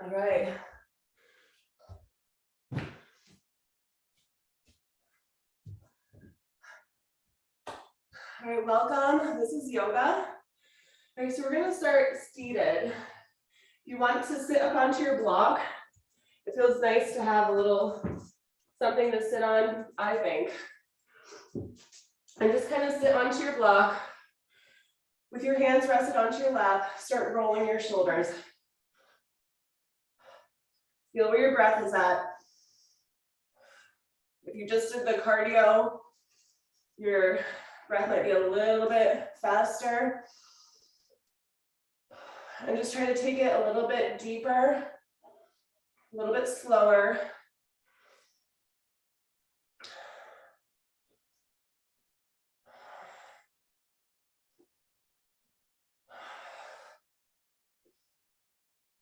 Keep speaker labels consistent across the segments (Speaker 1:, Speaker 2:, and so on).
Speaker 1: All right. All right, welcome. This is yoga. All right, so we're gonna start seated. You want to sit up onto your block. It feels nice to have a little something to sit on, I think. And just kind of sit onto your block with your hands rested onto your lap. Start rolling your shoulders. Feel where your breath is at. If you just did the cardio, your breath might be a little bit faster. And just try to take it a little bit deeper, a little bit slower.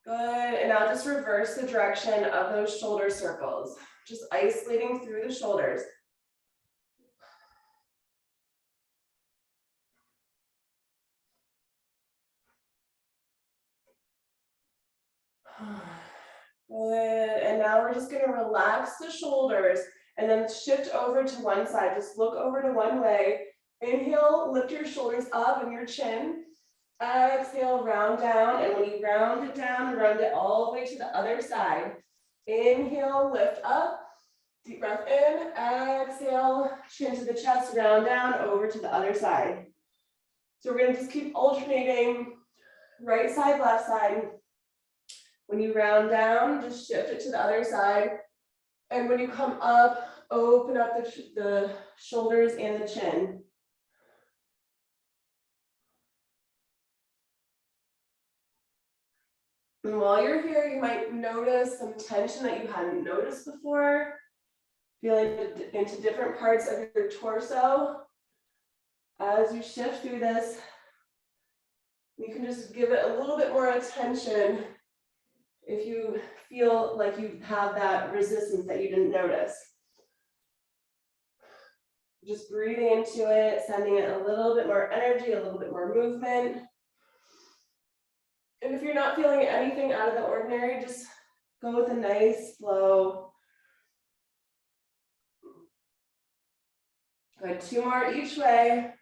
Speaker 1: Good, and now just reverse the direction of those shoulder circles. Just isolating through the shoulders. Good, and now we're just gonna relax the shoulders and then shift over to one side. Just look over to one way. Inhale, lift your shoulders up and your chin. Exhale, round down, and when you round it down, round it all the way to the other side. Inhale, lift up, deep breath in, exhale, chin to the chest, round down, over to the other side. So we're gonna just keep alternating, right side, left side. When you round down, just shift it to the other side. And when you come up, open up the shoulders and the chin. And while you're here, you might notice some tension that you hadn't noticed before. Feeling into different parts of your torso. As you shift through this, you can just give it a little bit more attention if you feel like you have that resistance that you didn't notice. Just breathing into it, sending it a little bit more energy, a little bit more movement. And if you're not feeling anything out of the ordinary, just go with a nice flow. Good, 2 more each way.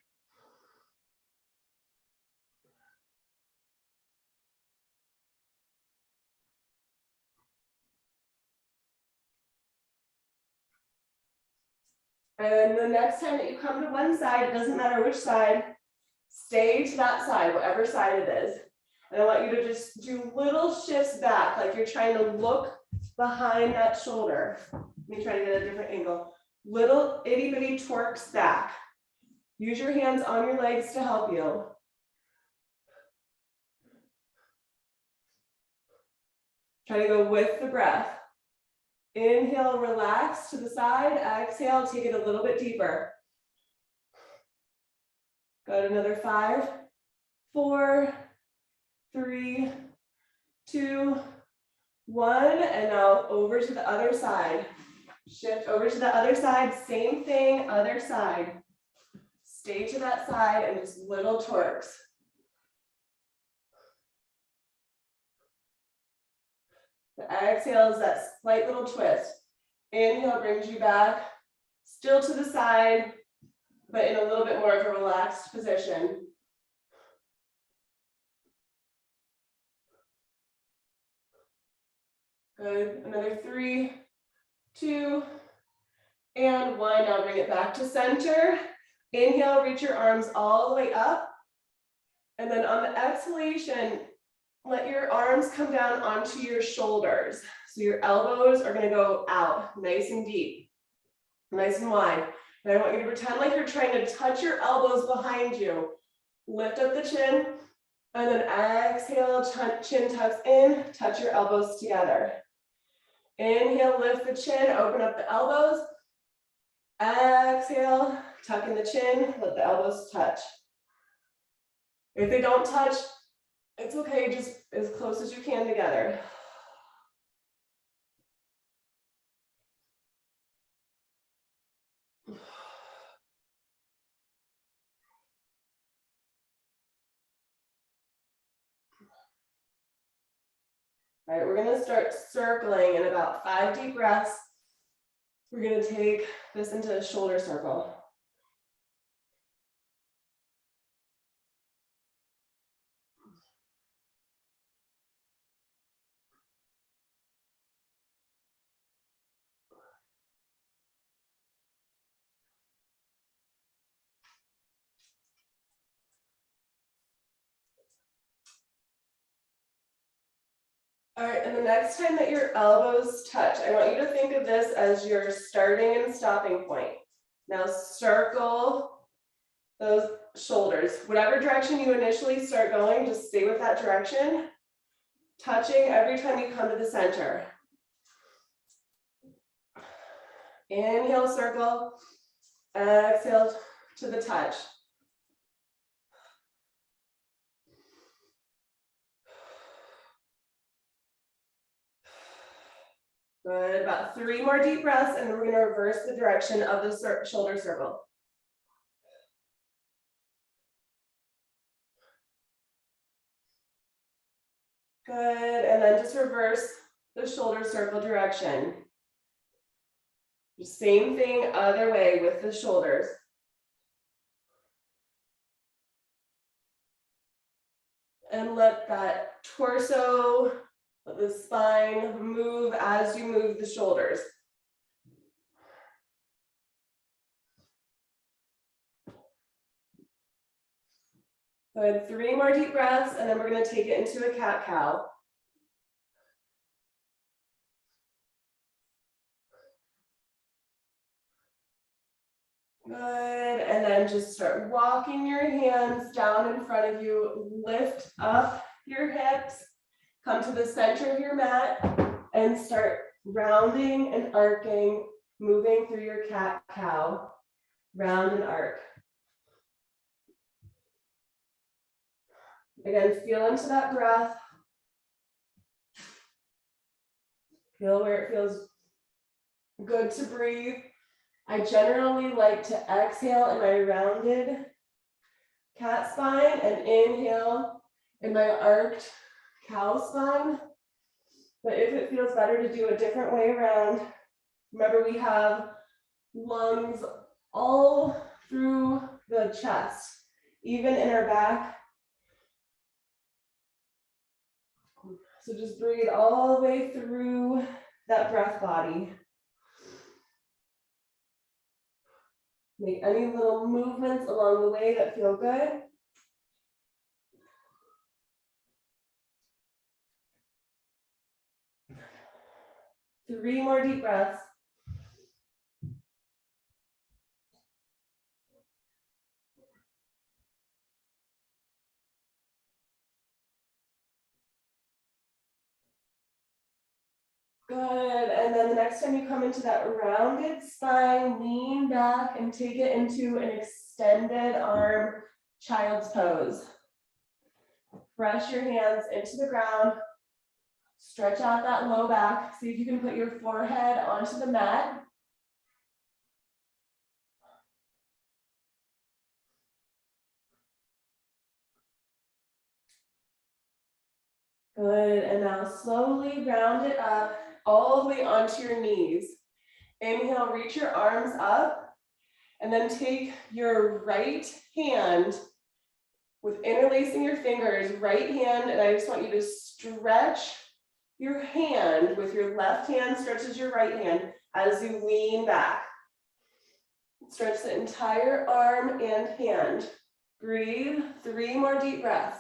Speaker 1: And the next time that you come to one side, it doesn't matter which side, stay to that side, whatever side it is. And I want you to just do little shifts back, like you're trying to look behind that shoulder. Let me try to get a different angle. Little itty bitty twerks back. Use your hands on your legs to help you. Try to go with the breath. Inhale, relax to the side. Exhale, take it a little bit deeper. Good, another 5, 4, 3, 2, 1. And now over to the other side. Shift over to the other side, same thing, other side. Stay to that side and just little twerks. The exhale is that slight little twist. Inhale brings you back, still to the side, but in a little bit more of a relaxed position. Good, another 3, 2, and 1. Now bring it back to center. Inhale, reach your arms all the way up. And then on the exhalation, let your arms come down onto your shoulders. So your elbows are gonna go out, nice and deep, nice and wide. And I want you to pretend like you're trying to touch your elbows behind you. Lift up the chin, and then exhale, chin tucks in, touch your elbows together. Inhale, lift the chin, open up the elbows. Exhale, tuck in the chin, let the elbows touch. If they don't touch, it's okay, just as close as you can together. All right, we're gonna start circling in about 5 deep breaths. We're gonna take this into a shoulder circle. All right, and the next time that your elbows touch, I want you to think of this as your starting and stopping point. Now circle those shoulders. Whatever direction you initially start going, just stay with that direction, touching every time you come to the center. Inhale, circle, exhale to the touch. Good, about 3 more deep breaths, and then we're gonna reverse the direction of the shoulder circle. Good, and then just reverse the shoulder circle direction. Same thing, other way with the shoulders. And let that torso, let the spine move as you move the shoulders. Good, 3 more deep breaths, and then we're gonna take it into a cat-cow. Good, and then just start walking your hands down in front of you, lift up your hips, come to the center of your mat, and start rounding and arcing, moving through your cat-cow, round and arc. Again, feel into that breath. Feel where it feels good to breathe. I generally like to exhale in my rounded cat spine and inhale in my arched cow spine. But if it feels better to do a different way around, remember we have lungs all through the chest, even in our back. So just breathe all the way through that breath body. Make any little movements along the way that feel good. Three more deep breaths. Good, and then the next time you come into that rounded spine, lean back and take it into an extended arm child's pose. Press your hands into the ground, stretch out that low back, see if you can put your forehead onto the mat. Good, and now slowly round it up all the way onto your knees. Inhale, reach your arms up, and then take your right hand with interlacing your fingers, right hand, and I just want you to stretch your hand with your left hand, stretches your right hand as you lean back. Stretch the entire arm and hand. Breathe, 3 more deep breaths.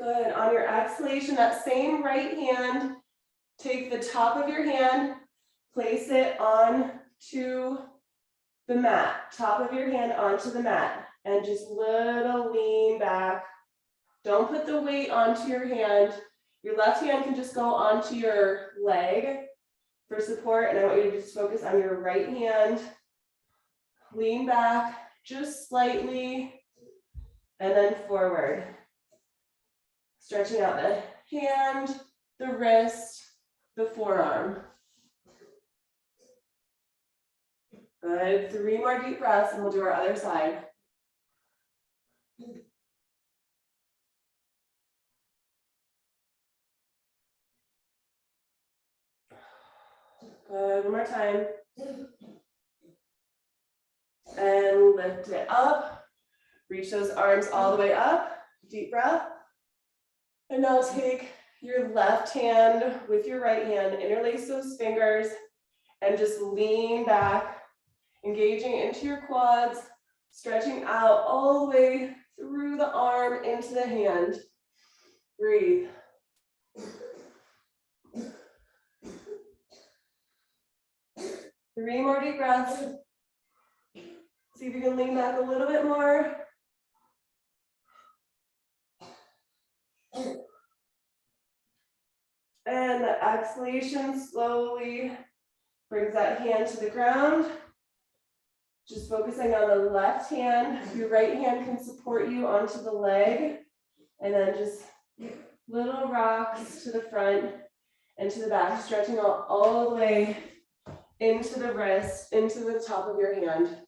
Speaker 1: Good, on your exhalation, that same right hand, take the top of your hand, place it onto the mat, top of your hand onto the mat, and just little lean back. Don't put the weight onto your hand. Your left hand can just go onto your leg for support, and I want you to just focus on your right hand. Lean back just slightly, and then forward. Stretching out the hand, the wrist, the forearm. Good, 3 more deep breaths and we'll do our other side. Good, one more time. And lift it up. Reach those arms all the way up. Deep breath. And now take your left hand with your right hand, interlace those fingers, and just lean back, engaging into your quads, stretching out all the way through the arm into the hand. Breathe. 3 more deep breaths. See if you can lean back a little bit more. And the exhalation slowly brings that hand to the ground. Just focusing on the left hand. Your right hand can support you onto the leg. And then just little rocks to the front and to the back, stretching out all the way into the wrist, into the top of your hand.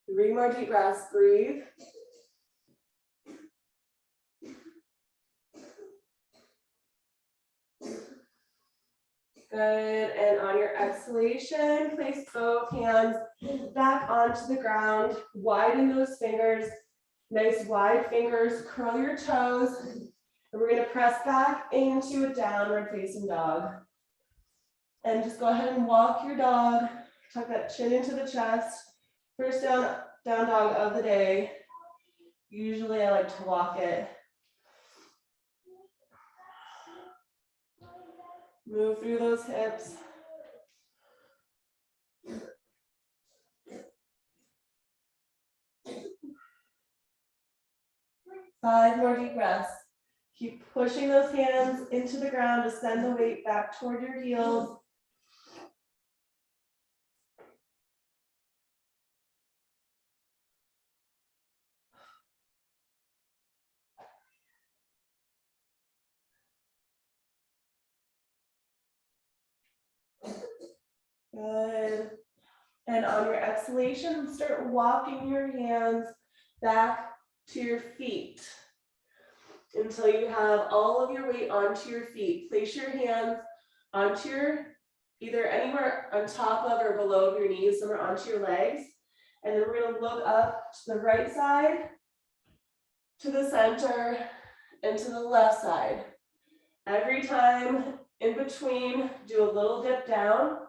Speaker 1: Three more deep breaths, breathe. Good, and on your exhalation, place both hands back onto the ground, widen those fingers, nice wide fingers, curl your toes, and we're gonna press back into a downward facing dog. And just go ahead and walk your dog, tuck that chin into the chest. First down dog of the day. Usually I like to walk it. Move through those hips. Five more deep breaths. Keep pushing those hands into the ground to send the weight back toward your heels. Good. And on your exhalation, start walking your hands back to your feet until you have all of your weight onto your feet. Place your hands onto your, either anywhere on top of or below your knees, somewhere onto your legs. And then we're gonna look up to the right side, to the center, and to the left side. Every time in between, do a little dip down.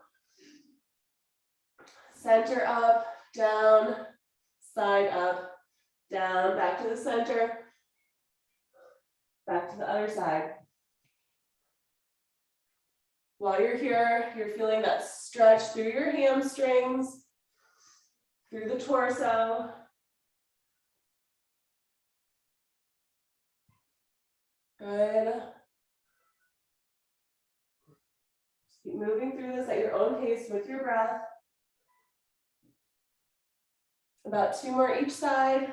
Speaker 1: Center up, down, side up, down, back to the center, back to the other side. While you're here, you're feeling that stretch through your hamstrings, through the torso. Good. Just keep moving through this at your own pace with your breath. About 2 more each side.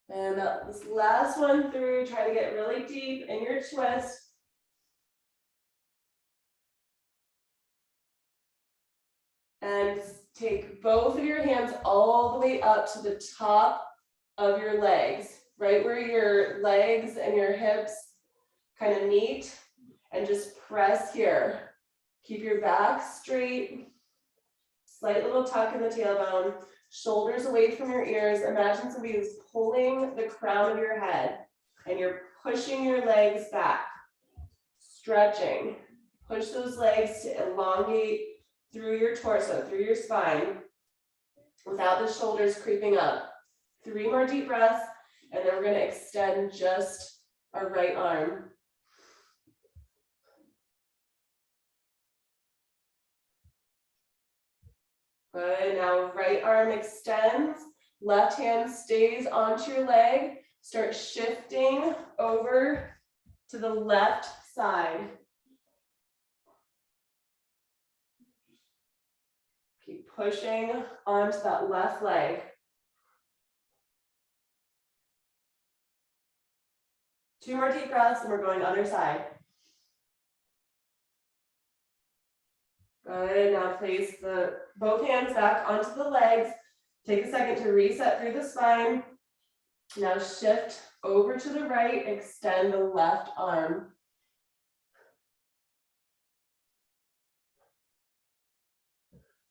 Speaker 1: And this last one through, try to get really deep in your twist. And take both of your hands all the way up to the top of your legs, right where your legs and your hips kind of meet, and just press here. Keep your back straight, slight little tuck in the tailbone, shoulders away from your ears. Imagine somebody is pulling the crown of your head and you're pushing your legs back, stretching. Push those legs to elongate through your torso, through your spine, without the shoulders creeping up. 3 more deep breaths, and then we're going to extend just our right arm. Good, now right arm extends, left hand stays onto your leg. Start shifting over to the left side. Keep pushing onto that left leg. 2 more deep breaths and we're going other side. Good, now place both hands back onto the legs. Take a second to reset through the spine. Now shift over to the right, extend the left arm.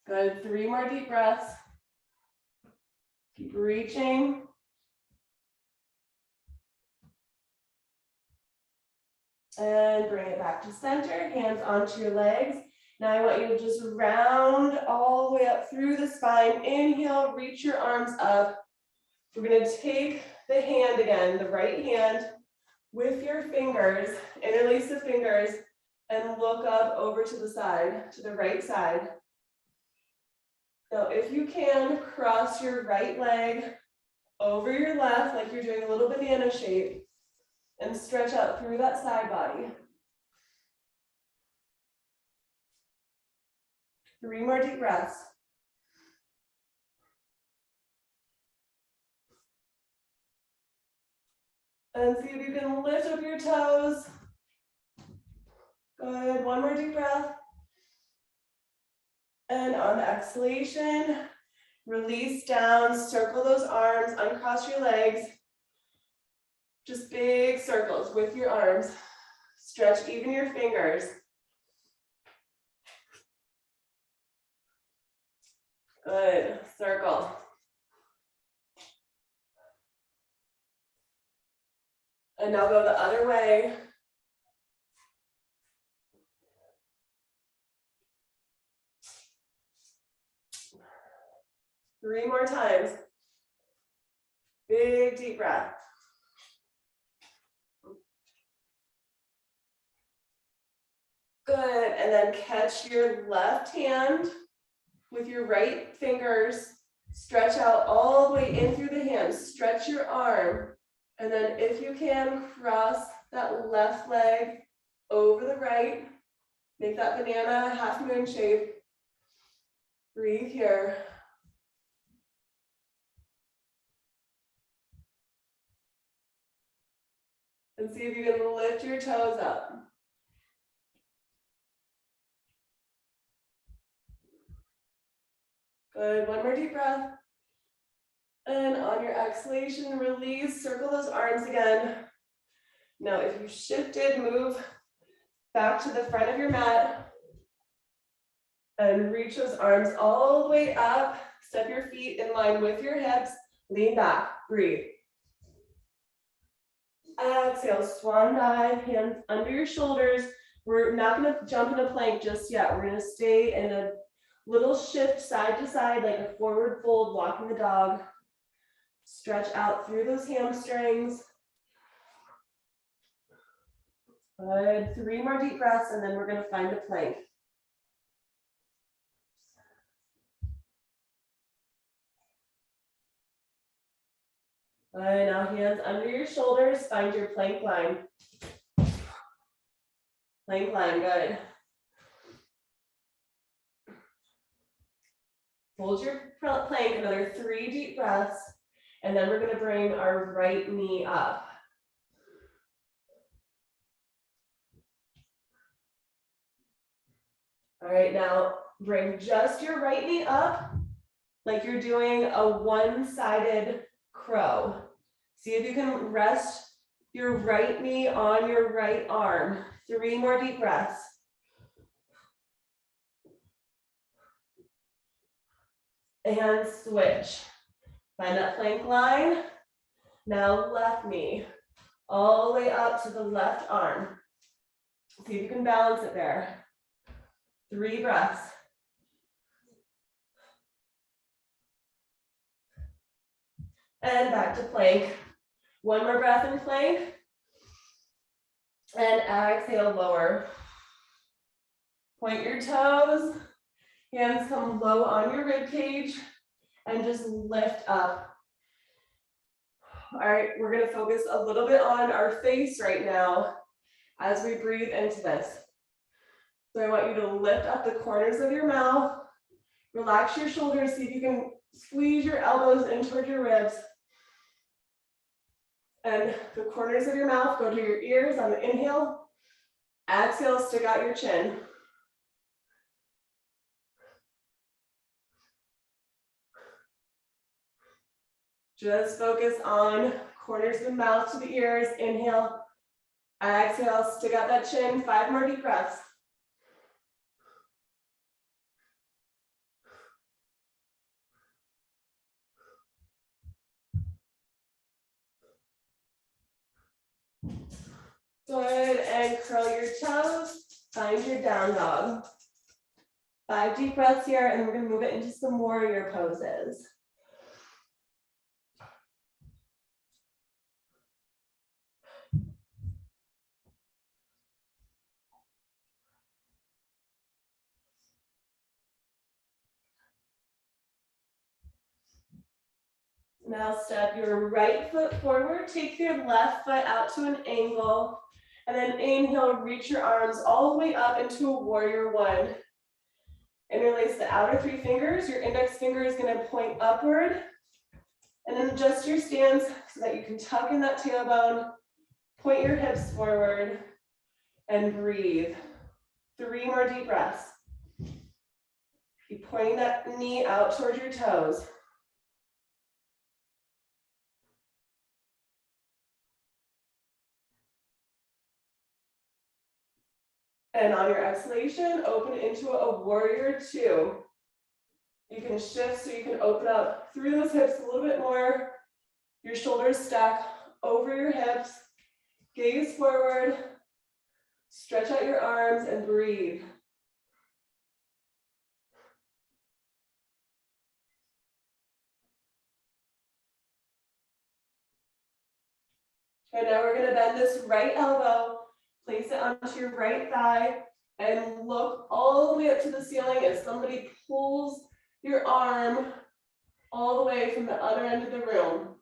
Speaker 1: Good, 3 more deep breaths. Keep reaching. And bring it back to center, hands onto your legs. Now I want you to just round all the way up through the spine. Inhale, reach your arms up. We're going to take the hand again, the right hand, with your fingers, interlace the fingers, and look up over to the side, to the right side. Now, if you can, cross your right leg over your left, like you're doing a little banana shape, and stretch out through that side body. 3 more deep breaths. And see if you can lift up your toes. Good, 1 more deep breath. And on the exhalation, release down, circle those arms, uncross your legs. Just big circles with your arms. Stretch even your fingers. Good, circle. And now go the other way. Three more times. Big deep breath. Good, and then catch your left hand with your right fingers. Stretch out all the way in through the hand. Stretch your arm. And then if you can, cross that left leg over the right. Make that banana half moon shape. Breathe here. And see if you can lift your toes up. Good, 1 more deep breath. And on your exhalation, release, circle those arms again. Now, if you shifted, move back to the front of your mat and reach those arms all the way up. Step your feet in line with your hips. Lean back, breathe. Exhale, swan dive, hands under your shoulders. We're not going to jump into plank just yet. We're going to stay in a little shift side to side, like a forward fold, walking the dog. Stretch out through those hamstrings. Good. 3 more deep breaths, and then we're going to find a plank. Good. Now hands under your shoulders. Find your plank line. Plank line. Good. Hold your plank, another 3 deep breaths, and then we're going to bring our right knee up. All right, now bring just your right knee up like you're doing a one-sided crow. See if you can rest your right knee on your right arm. 3 more deep breaths. And switch. Find that plank line. Now left knee all the way up to the left arm. See if you can balance it there. 3 breaths. And back to plank. 1 more breath in plank. And exhale, lower. Point your toes. Hands come low on your rib cage and just lift up. All right, we're going to focus a little bit on our face right now as we breathe into this. So I want you to lift up the corners of your mouth, relax your shoulders, see if you can squeeze your elbows in toward your ribs. And the corners of your mouth go to your ears on the inhale. Exhale, stick out your chin. Just focus on corners of the mouth to the ears. Inhale. Exhale, stick out that chin. 5 more deep breaths. Good, and curl your toes. Find your down dog. 5 deep breaths here, and we're gonna move it into some warrior poses. Now step your right foot forward, take your left foot out to an angle, and then inhale, reach your arms all the way up into a warrior 1. Interlace the outer 3 fingers, your index finger is gonna point upward, and then adjust your stance so that you can tuck in that tailbone, point your hips forward, and breathe. 3 more deep breaths. Keep pointing that knee out towards your toes. And on your exhalation, open into a warrior 2. You can shift so you can open up through those hips a little bit more. Your shoulders stack over your hips. Gaze forward. Stretch out your arms and breathe. And now we're gonna bend this right elbow, place it onto your right thigh, and look all the way up to the ceiling as somebody pulls your arm all the way from the other end of the room.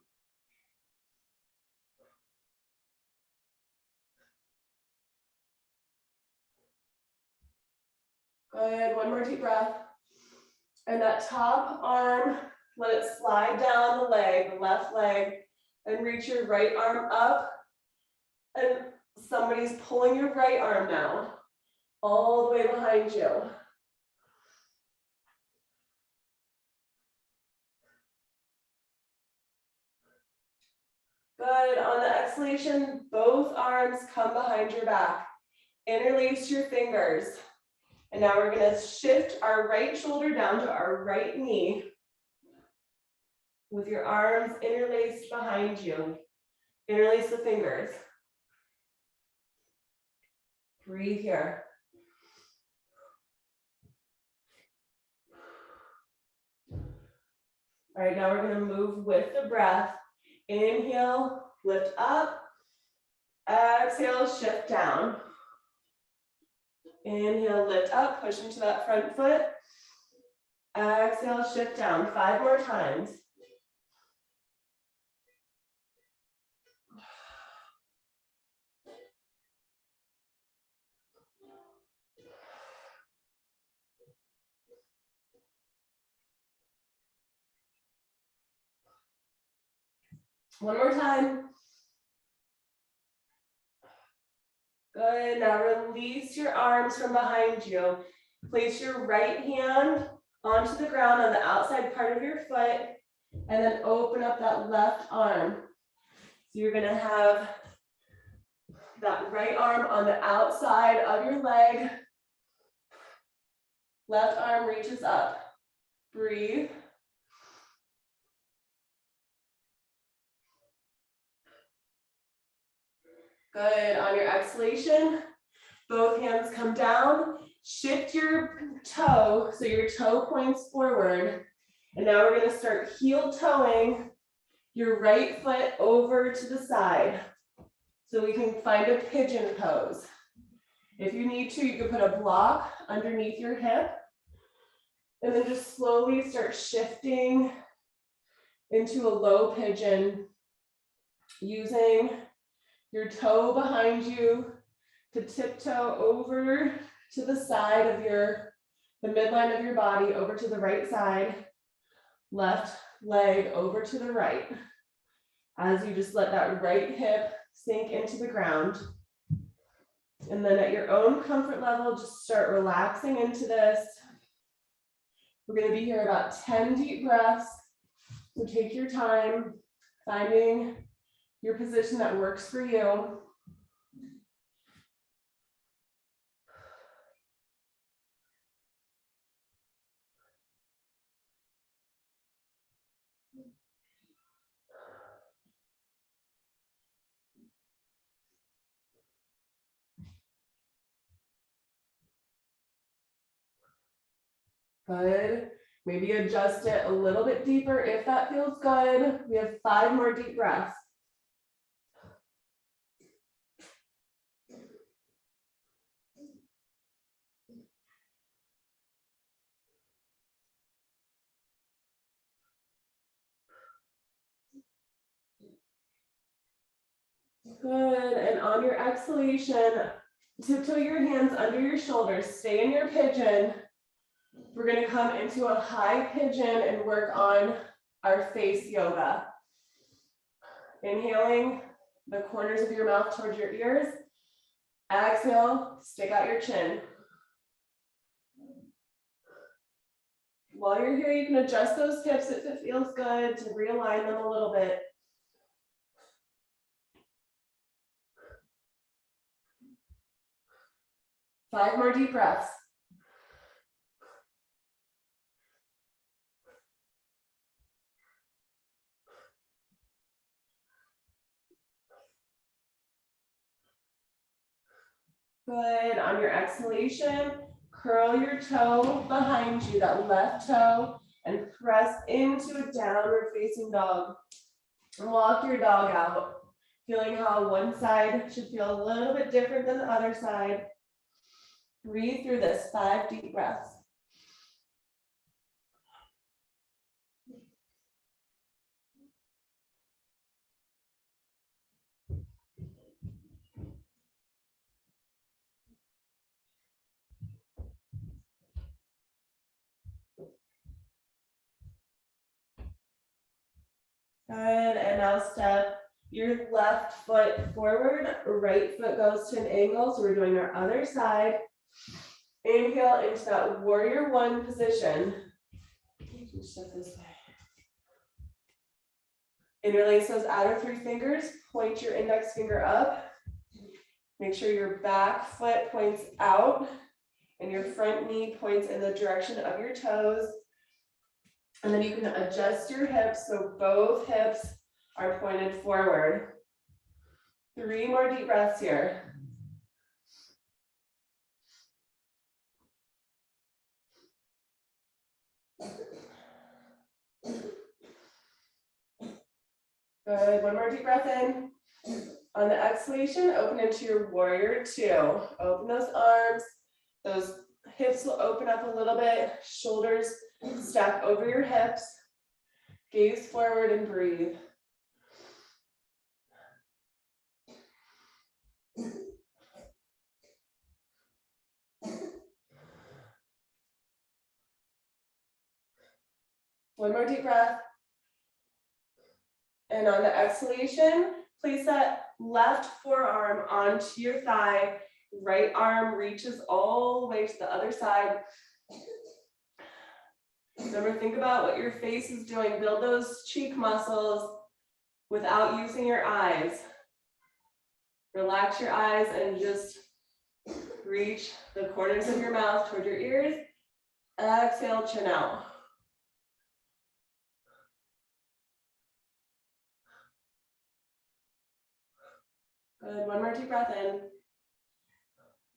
Speaker 1: Good, 1 more deep breath. And that top arm, let it slide down the leg, the left leg, and reach your right arm up. And somebody's pulling your right arm now, all the way behind you. Good, on the exhalation, both arms come behind your back. Interlace your fingers. And now we're gonna shift our right shoulder down to our right knee with your arms interlaced behind you. Interlace the fingers. Breathe here. All right, now we're gonna move with the breath. Inhale, lift up. Exhale, shift down. Inhale, lift up, push into that front foot. Exhale, shift down. 5 more times. One more time. Good, now release your arms from behind you. Place your right hand onto the ground on the outside part of your foot, and then open up that left arm. So you're gonna have that right arm on the outside of your leg. Left arm reaches up. Breathe. Good, on your exhalation, both hands come down. Shift your toe, so your toe points forward. And now we're gonna start heel toeing your right foot over to the side. So we can find a pigeon pose. If you need to, you can put a block underneath your hip. And then just slowly start shifting into a low pigeon, using your toe behind you to tiptoe over to the side of the midline of your body, over to the right side, left leg over to the right. as you just let that right hip sink into the ground. And then at your own comfort level, just start relaxing into this. We're going to be here about 10 deep breaths. So take your time finding your position that works for you. Good. Maybe adjust it a little bit deeper if that feels good. We have 5 more deep breaths. Good. And on your exhalation, tiptoe your hands under your shoulders. Stay in your pigeon. We're going to come into a high pigeon and work on our face yoga. Inhaling the corners of your mouth towards your ears. Exhale, stick out your chin. While you're here, you can adjust those hips if it feels good to realign them a little bit. Five more deep breaths. Good. On your exhalation, curl your toe behind you, that left toe, and press into a downward facing dog. And walk your dog out, feeling how one side should feel a little bit different than the other side. Breathe through this, 5 deep breaths. Good, and now step your left foot forward, right foot goes to an angle, so we're doing our other side. Inhale into that warrior one position. Step this way. Interlace those outer 3 fingers, point your index finger up. Make sure your back foot points out and your front knee points in the direction of your toes. And then you can adjust your hips so both hips are pointed forward. 3 more deep breaths here. Good, 1 more deep breath in. On the exhalation, open into your warrior 2. Open those arms, those hips will open up a little bit, shoulders stack over your hips, gaze forward and breathe. One more deep breath. And on the exhalation, place that left forearm onto your thigh. Right arm reaches all the way to the other side. Remember, think about what your face is doing. Build those cheek muscles without using your eyes. Relax your eyes and just reach the corners of your mouth toward your ears. Exhale, chin out. Good, 1 more deep breath in.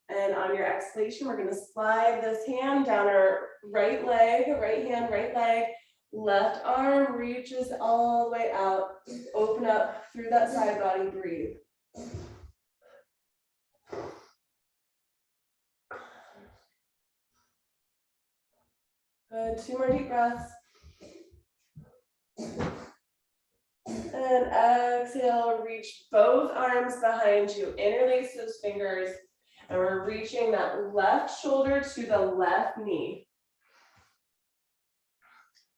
Speaker 1: And on your exhalation, we're gonna slide this hand down our right leg, right hand, right leg. Left arm reaches all the way out. Open up through that side body, breathe. Good, 2 more deep breaths. And exhale, reach both arms behind you, interlace those fingers, and we're reaching that left shoulder to the left knee.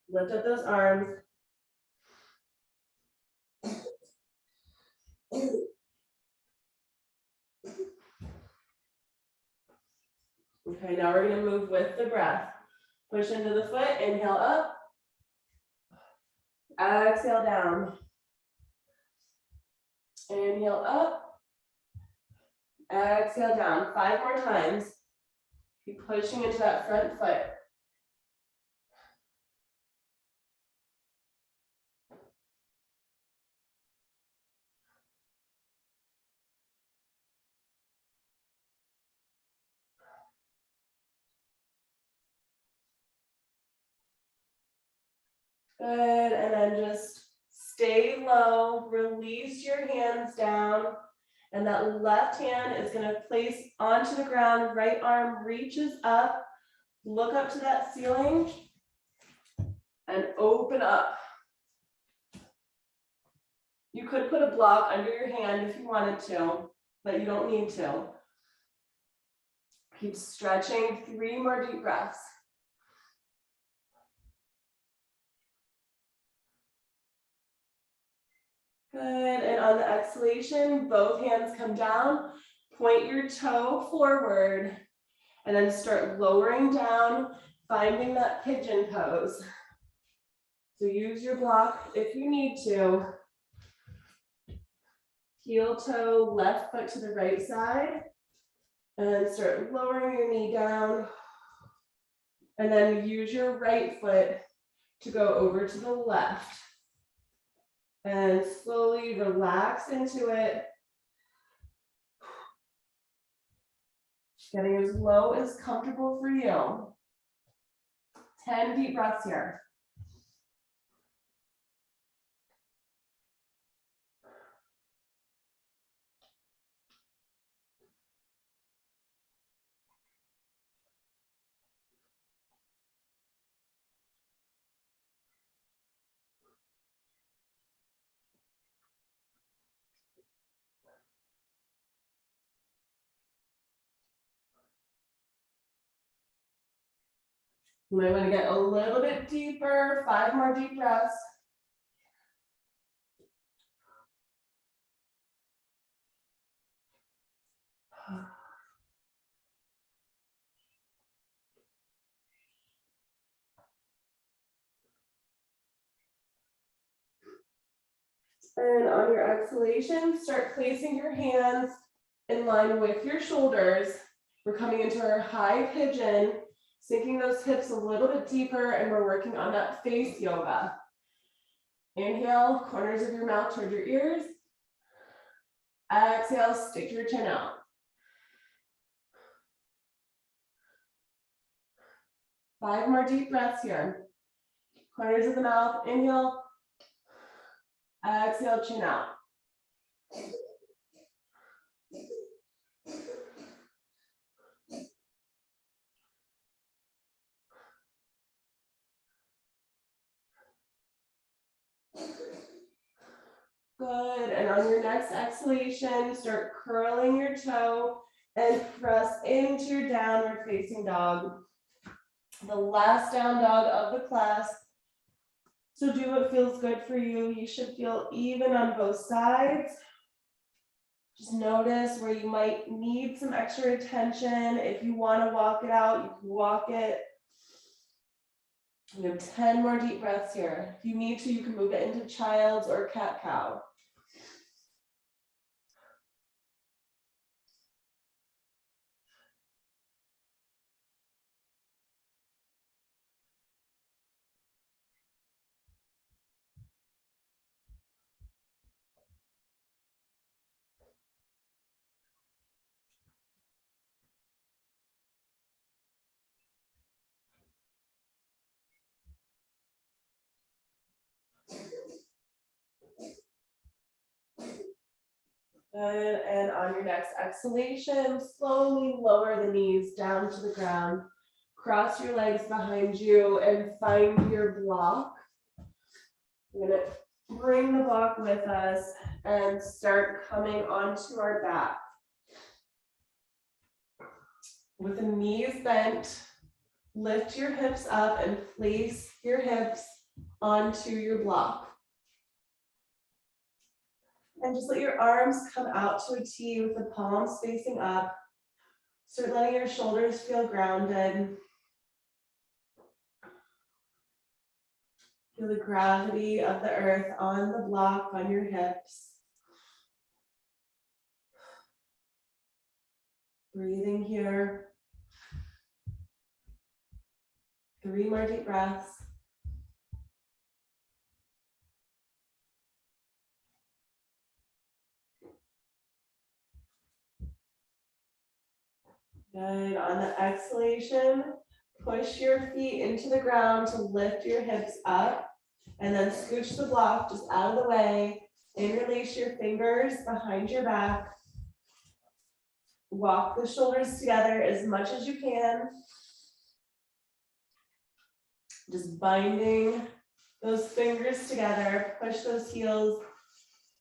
Speaker 1: Lift up those arms. Okay, now we're gonna move with the breath. Push into the foot, inhale up. Exhale down. Inhale up. Exhale down. 5 more times. Keep pushing into that front foot. Good, and then just stay low, release your hands down, and that left hand is gonna place onto the ground, right arm reaches up, look up to that ceiling, and open up. You could put a block under your hand if you wanted to, but you don't need to. Keep stretching, 3 more deep breaths. Good, and on the exhalation, both hands come down, point your toe forward, and then start lowering down, finding that pigeon pose. So use your block if you need to. Heel toe, left foot to the right side, and start lowering your knee down. And then use your right foot to go over to the left. And slowly relax into it. Getting as low as comfortable for you. 10 deep breaths here. You might want to get a little bit deeper, 5 more deep breaths. And on your exhalation, start placing your hands in line with your shoulders. We're coming into our high pigeon, sinking those hips a little bit deeper, and we're working on that face yoga. Inhale, corners of your mouth toward your ears. Exhale, stick your chin out. Five more deep breaths here. Corners of the mouth, inhale. Exhale, chin out. Good, and on your next exhalation, start curling your toe and press into your downward facing dog. The last down dog of the class. So do what feels good for you. You should feel even on both sides. Just notice where you might need some extra attention. If you want to walk it out, you can walk it. You have 10 more deep breaths here. If you need to, you can move it into child's or cat-cow. Good, and on your next exhalation, slowly lower the knees down to the ground. Cross your legs behind you and find your block. We're gonna bring the block with us and start coming onto our back. With the knees bent, lift your hips up and place your hips onto your block. And just let your arms come out to a T with the palms facing up. Start letting your shoulders feel grounded. Feel the gravity of the earth on the block, on your hips. Breathing here. 3 more deep breaths. Good. On the exhalation, push your feet into the ground to lift your hips up, and then scooch the block just out of the way. Interlace your fingers behind your back. Walk the shoulders together as much as you can. Just binding those fingers together. Push those heels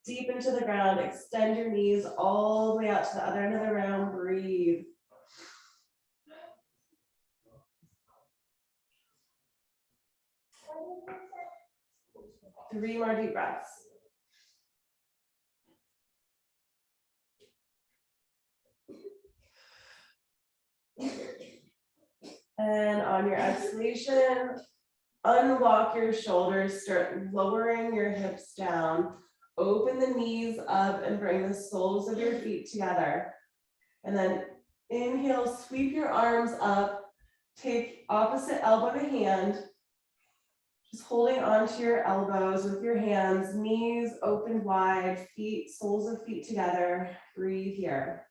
Speaker 1: deep into the ground. Extend your knees all the way out to the other end of the round. Breathe. Three more deep breaths. And on your exhalation, unlock your shoulders, start lowering your hips down. Open the knees up and bring the soles of your feet together. And then inhale, sweep your arms up, take opposite elbow to hand. Just holding onto your elbows with your hands, knees open wide, feet, soles of feet together. Breathe here.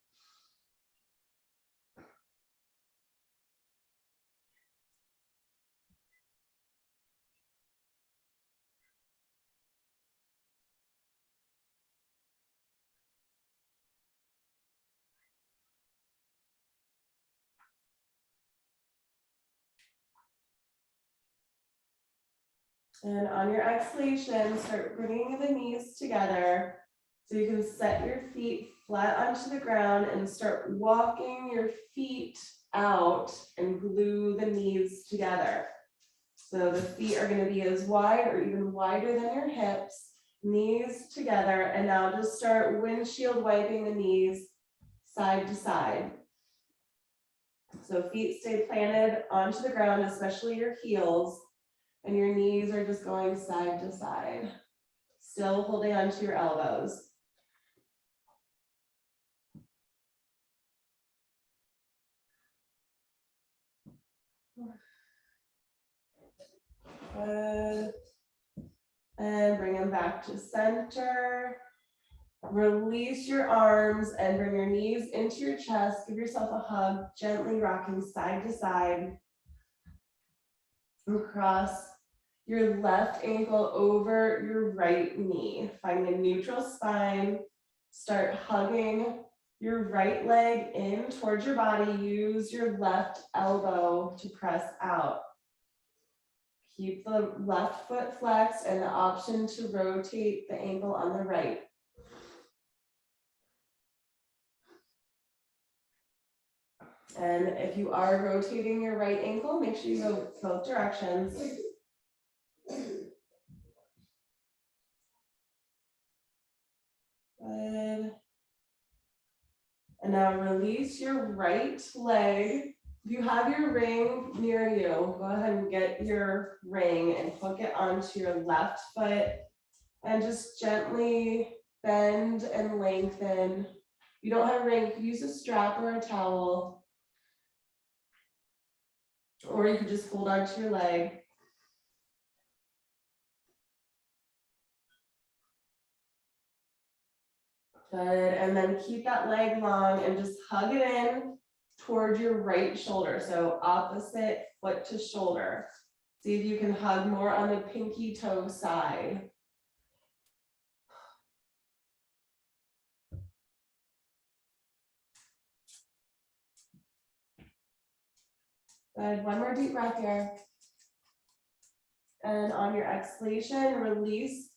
Speaker 1: And on your exhalation, start bringing the knees together so you can set your feet flat onto the ground and start walking your feet out and glue the knees together. So the feet are going to be as wide or even wider than your hips, knees together, and now just start windshield wiping the knees side to side. So feet stay planted onto the ground, especially your heels. And your knees are just going side to side, still holding onto your elbows. Good. And bring them back to center. Release your arms and bring your knees into your chest. Give yourself a hug, gently rocking side to side. And cross your left ankle over your right knee. Find a neutral spine. Start hugging your right leg in towards your body. Use your left elbow to press out. Keep the left foot flexed and the option to rotate the ankle on the right. And if you are rotating your right ankle, make sure you go both directions. Good. And now release your right leg. If you have your ring near you, go ahead and get your ring and hook it onto your left foot and just gently bend and lengthen. If you don't have a ring, you could use a strap or a towel, or you could just hold onto your leg. Good, and then keep that leg long and just hug it in towards your right shoulder. So opposite foot to shoulder. See if you can hug more on the pinky toe side. Good, one more deep breath here. And on your exhalation, release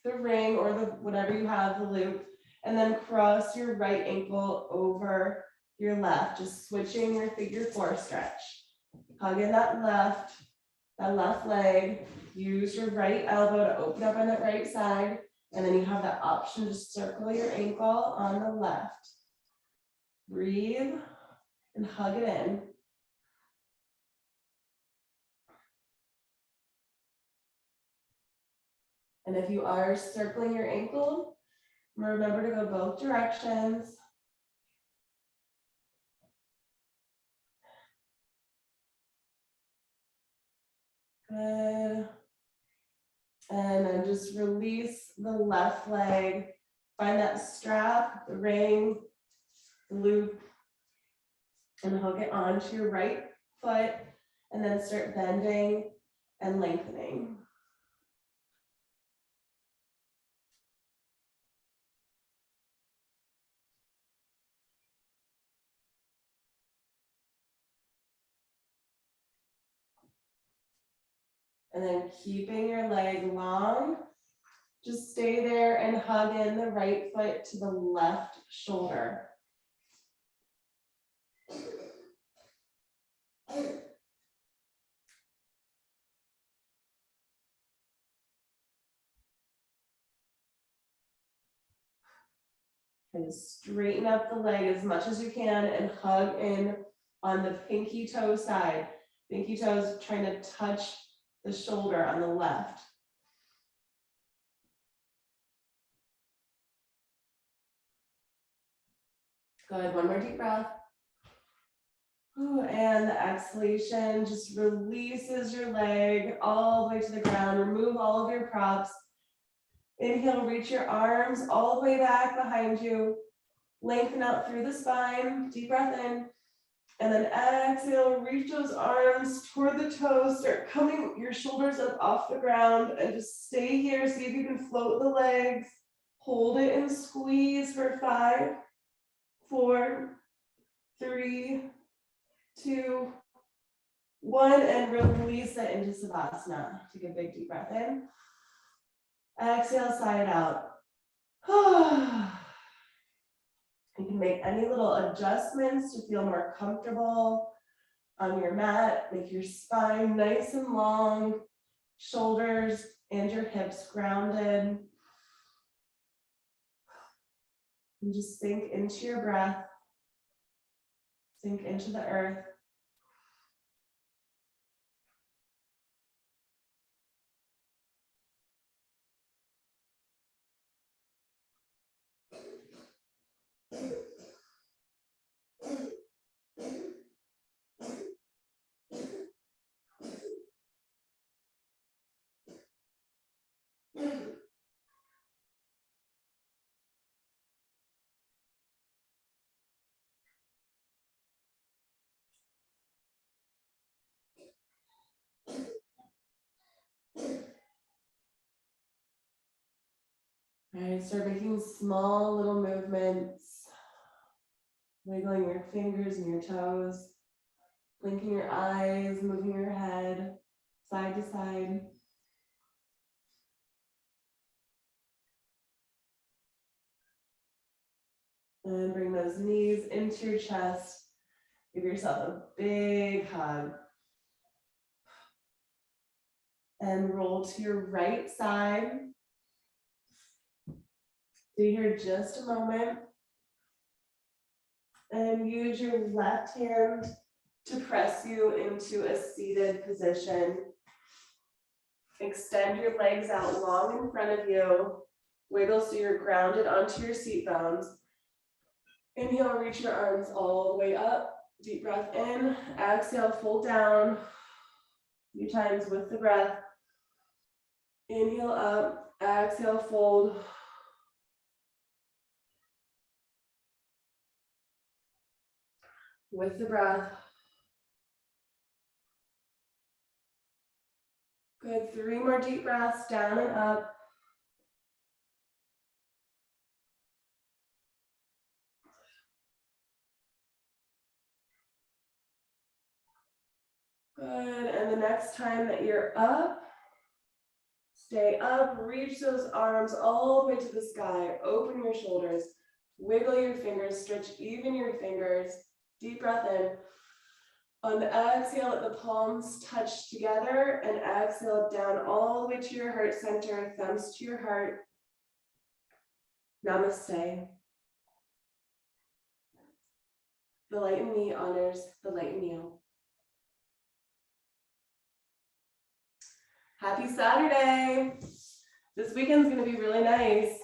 Speaker 1: the ring or the whatever you have, the loop, and then cross your right ankle over your left, just switching your figure 4 stretch. Hug in that left leg. Use your right elbow to open up on that right side, and then you have that option to circle your ankle on the left. Breathe. and hug it in. And if you are circling your ankle, remember to go both directions. Good. And then just release the left leg. Find that strap, the ring, the loop, and hook it onto your right foot, and then start bending and lengthening. And then keeping your leg long, just stay there and hug in the right foot to the left shoulder. And straighten up the leg as much as you can and hug in on the pinky toe side. Pinky toes trying to touch the shoulder on the left. Good, one more deep breath. Ooh, and the exhalation just releases your leg all the way to the ground. Remove all of your props. Inhale, reach your arms all the way back behind you. Lengthen out through the spine. Deep breath in. And then exhale, reach those arms toward the toes. Start coming your shoulders up off the ground and just stay here. See if you can float the legs. Hold it and squeeze for 5, 4, 3, 2, 1, and release it into Savasana. Take a big deep breath in. Exhale, sigh it out. You can make any little adjustments to feel more comfortable on your mat. Make your spine nice and long, shoulders and your hips grounded. And just sink into your breath. Sink into the earth. All right, start making small little movements, wiggling your fingers and your toes, blinking your eyes, moving your head side to side. And bring those knees into your chest. Give yourself a big hug. And roll to your right side. Stay here just a moment. And use your left hand to press you into a seated position. Extend your legs out long in front of you. Wiggle so you're grounded onto your seat bones. Inhale, reach your arms all the way up. Deep breath in. Exhale, fold down. A few times with the breath. Inhale up. Exhale, fold. With the breath. Good, 3 more deep breaths, down and up. Good, and the next time that you're up, stay up, reach those arms all the way to the sky, open your shoulders, wiggle your fingers, stretch even your fingers, deep breath in. On the exhale, let the palms touch together and exhale down all the way to your heart center, thumbs to your heart. Namaste. The light in me honors the light in you. Happy Saturday. This weekend's gonna be really nice.